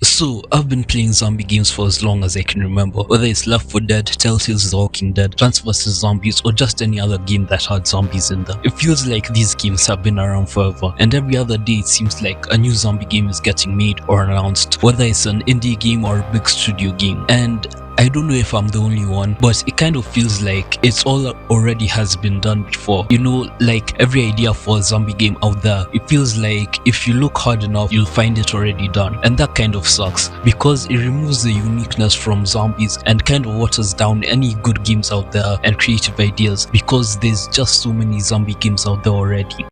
So, I've been playing zombie games for as long as I can remember, whether it's Left 4 Dead, Telltale's The Walking Dead, Plants vs Zombies, or just any other game that had zombies in them. It feels like these games have been around forever, and every other day it seems like a new zombie game is getting made or announced, whether it's an indie game or a big studio game. And I don't know if I'm the only one, but it kind of feels like it's all already has been done before. You know, like every idea for a zombie game out there, it feels like if you look hard enough, you'll find it already done. And that kind of sucks, because it removes the uniqueness from zombies and kind of waters down any good games out there and creative ideas, because there's just so many zombie games out there already.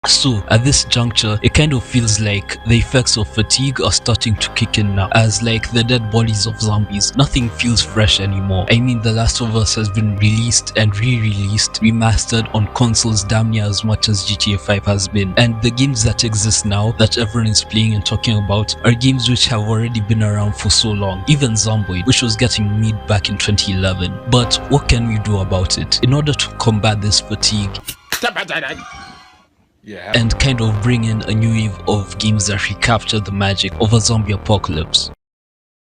So at this juncture, it kind of feels like the effects of fatigue are starting to kick in now, as like the dead bodies of zombies, nothing feels fresh anymore. I mean, The Last of Us has been released and re-released, remastered on consoles damn near as much as GTA 5 has been, and the games that exist now that everyone is playing and talking about are games which have already been around for so long. Even Zomboid, which was getting made back in 2011. But what can we do about it? In order to combat this fatigue and kind of bring in a new wave of games that recapture the magic of a zombie apocalypse.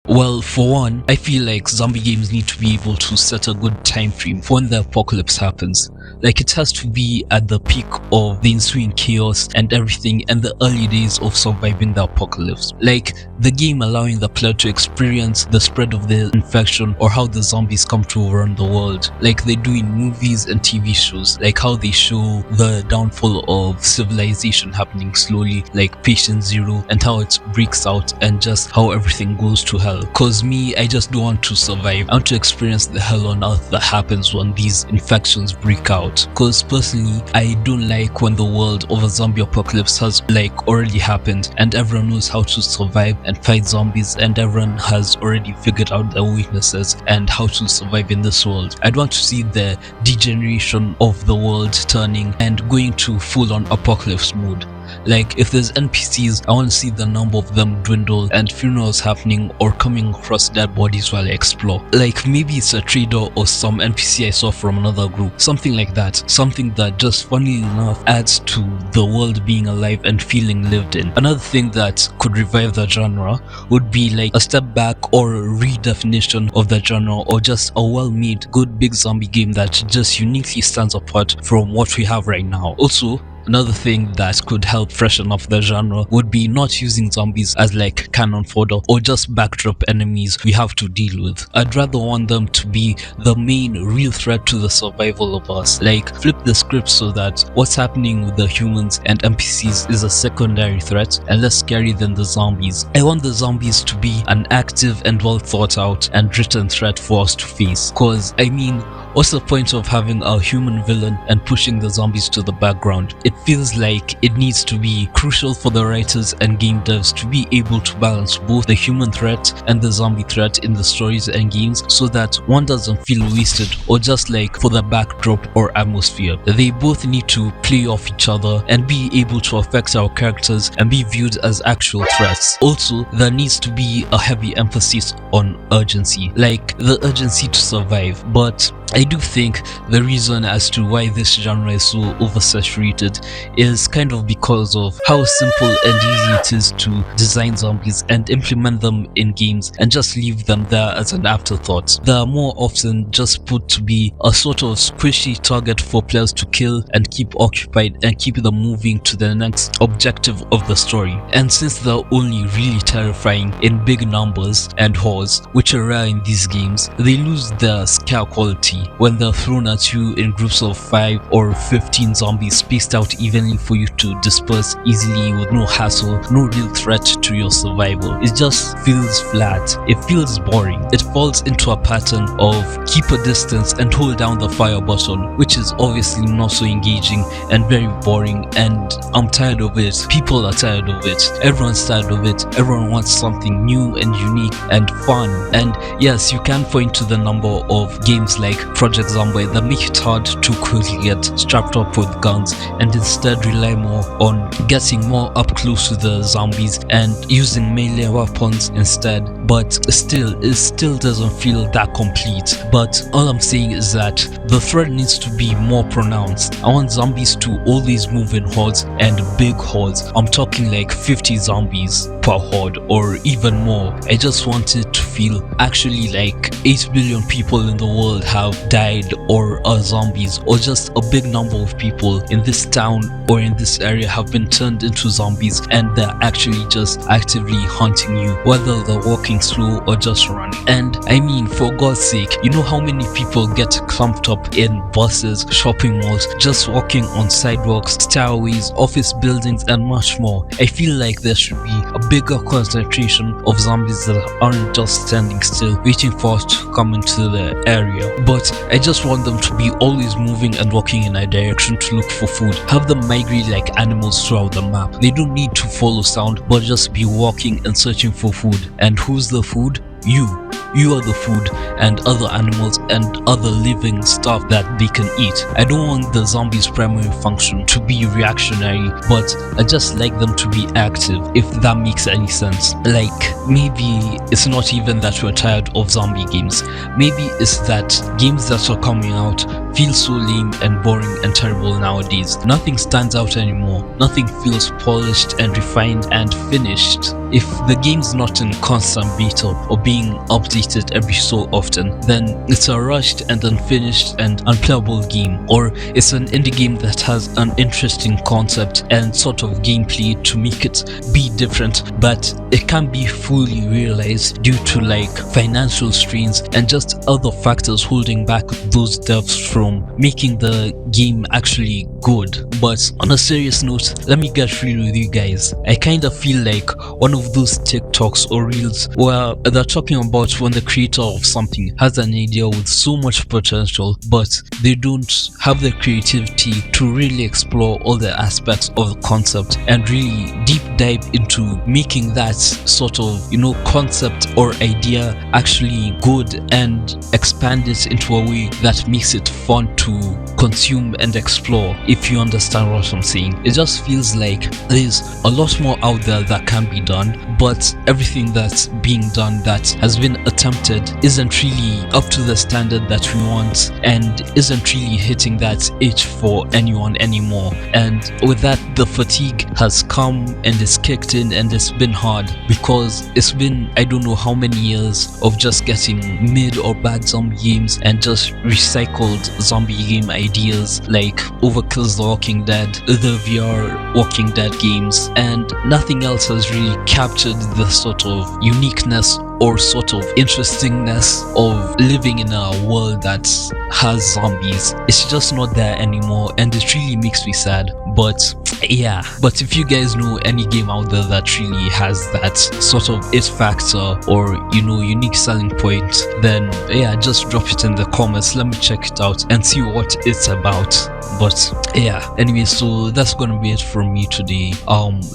Well, for one, I feel like zombie games need to be able to set a good time frame for when the apocalypse happens. Like, it has to be at the peak of the ensuing chaos and everything, and the early days of surviving the apocalypse. Like, the game allowing the player to experience the spread of the infection or how the zombies come to overrun the world, like they do in movies and TV shows, like how they show the downfall of civilization happening slowly, like Patient Zero, and how it breaks out and just how everything goes to hell. Cause me, I just don't want to survive. I want to experience the hell on earth that happens when these infections break out. Cause personally, I don't like when the world of a zombie apocalypse has like already happened and everyone knows how to survive and fight zombies, and everyone has already figured out their weaknesses and how to survive in this world. I'd want to see the degeneration of the world turning and going to full-on apocalypse mode. Like, if there's NPCs, I want to see the number of them dwindle and funerals happening or coming across dead bodies while I explore. Like, maybe it's a trader or some NPC I saw from another group, something like that. Something that just, funnily enough, adds to the world being alive and feeling lived in. Another thing that could revive the genre would be like a step back or a redefinition of the genre, or just a well-made good big zombie game that just uniquely stands apart from what we have right now. Also, another thing that could help freshen up the genre would be not using zombies as like cannon fodder or just backdrop enemies we have to deal with. I'd rather want them to be the main real threat to the survival of us. Like, flip the script so that what's happening with the humans and NPCs is a secondary threat and less scary than the zombies. I want the zombies to be an active and well thought out and written threat for us to face. Cause I mean, what's the point of having a human villain and pushing the zombies to the background? It feels like it needs to be crucial for the writers and game devs to be able to balance both the human threat and the zombie threat in the stories and games, so that one doesn't feel wasted or just like for the backdrop or atmosphere. They both need to play off each other and be able to affect our characters and be viewed as actual threats. Also, there needs to be a heavy emphasis on urgency, like the urgency to survive. But I do think the reason as to why this genre is so oversaturated is kind of because of how simple and easy it is to design zombies and implement them in games and just leave them there as an afterthought. They are more often just put to be a sort of squishy target for players to kill and keep occupied and keep them moving to the next objective of the story. And since they're only really terrifying in big numbers and hordes, which are rare in these games, they lose their scare quality when they're thrown at you in groups of 5 or 15 zombies spaced out evenly for you to disperse easily with no hassle, no real threat to your survival. It just feels flat. It feels boring. It falls into a pattern of keep a distance and hold down the fire button, which is obviously not so engaging and very boring, and I'm tired of it. People are tired of it. Everyone's tired of it. Everyone wants something new and unique and fun. And yes, you can point to the number of games like Project Zomboid that make it hard to quickly get strapped up with guns and instead rely more on getting more up close to the zombies and using melee weapons instead. but still, it still doesn't feel that complete. But all I'm saying is that the threat needs to be more pronounced. I want zombies to always move in hordes and big hordes. I'm talking like 50 zombies per horde or even more. I just want it to feel actually like 8 billion people in the world have died or are zombies, or just a big number of people in this town or in this area have been turned into zombies and they're actually just actively hunting you, whether they're walking slow or just running. And I mean, for God's sake, you know how many people get clumped up in buses, shopping malls, just walking on sidewalks, stairways, office buildings, and much more. I feel like there should be a bigger concentration of zombies that aren't just standing still waiting for us to come into the area, but I just want them to be always moving and walking in a direction to look for food. Have them migrate like animals throughout the map. They don't need to follow sound, but just be walking and searching for food. And who's the food? You are the food, and other animals and other living stuff that they can eat. I don't want the zombies' primary function to be reactionary, but I just like them to be active, if that makes any sense. Like, maybe it's not even that we're tired of zombie games. Maybe it's that games that are coming out feel so lame and boring and terrible nowadays. Nothing stands out anymore. Nothing feels polished and refined and finished. If the game's not in constant beta or being updated every so often, then it's a rushed and unfinished and unplayable game, or it's an indie game that has an interesting concept and sort of gameplay to make it be different, but it can't be fully realized due to like financial strains and just other factors holding back those devs from making the game actually good. But on a serious note, let me get real with you guys. I kind of feel like one of those TikToks or reels where they're talking about when the creator of something has an idea with so much potential, but they don't have the creativity to really explore all the aspects of the concept and really deep dive into making that sort of, you know, concept or idea actually good and expand it into a way that makes it fun to consume and explore, if you understand what I'm saying. It just feels like there's a lot more out there that can be done, but everything that's being done that has been attempted isn't really up to the standard that we want and isn't really hitting that itch for anyone anymore. And with that, the fatigue has come and it's kicked in, and it's been hard because it's been, I don't know how many years of just getting mid or bad zombie games and just recycled zombie game ideas like Overkill's The Walking Dead, the VR Walking Dead games, and nothing else has really captured the sort of uniqueness or sort of interestingness of living in a world that has zombies. It's just not there anymore, and it really makes me sad. But yeah, but if you guys know any game out there that really has that sort of it factor or, you know, unique selling point, then yeah, just drop it in the comments. Let me check it out and see what it's about. But yeah, anyway, so that's gonna be it from me today.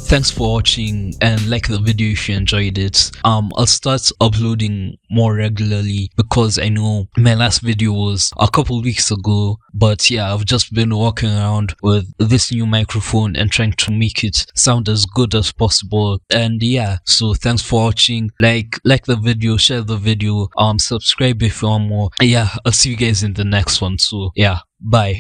Thanks for watching, and like the video if you enjoyed it. I'll start uploading more regularly because I know my last video was a couple weeks ago, but yeah, I've just been walking around with this new microphone and trying to make it sound as good as possible. And yeah, so thanks for watching. Like the video, share the video, subscribe if you want more. Yeah, I'll see you guys in the next one. So yeah, bye.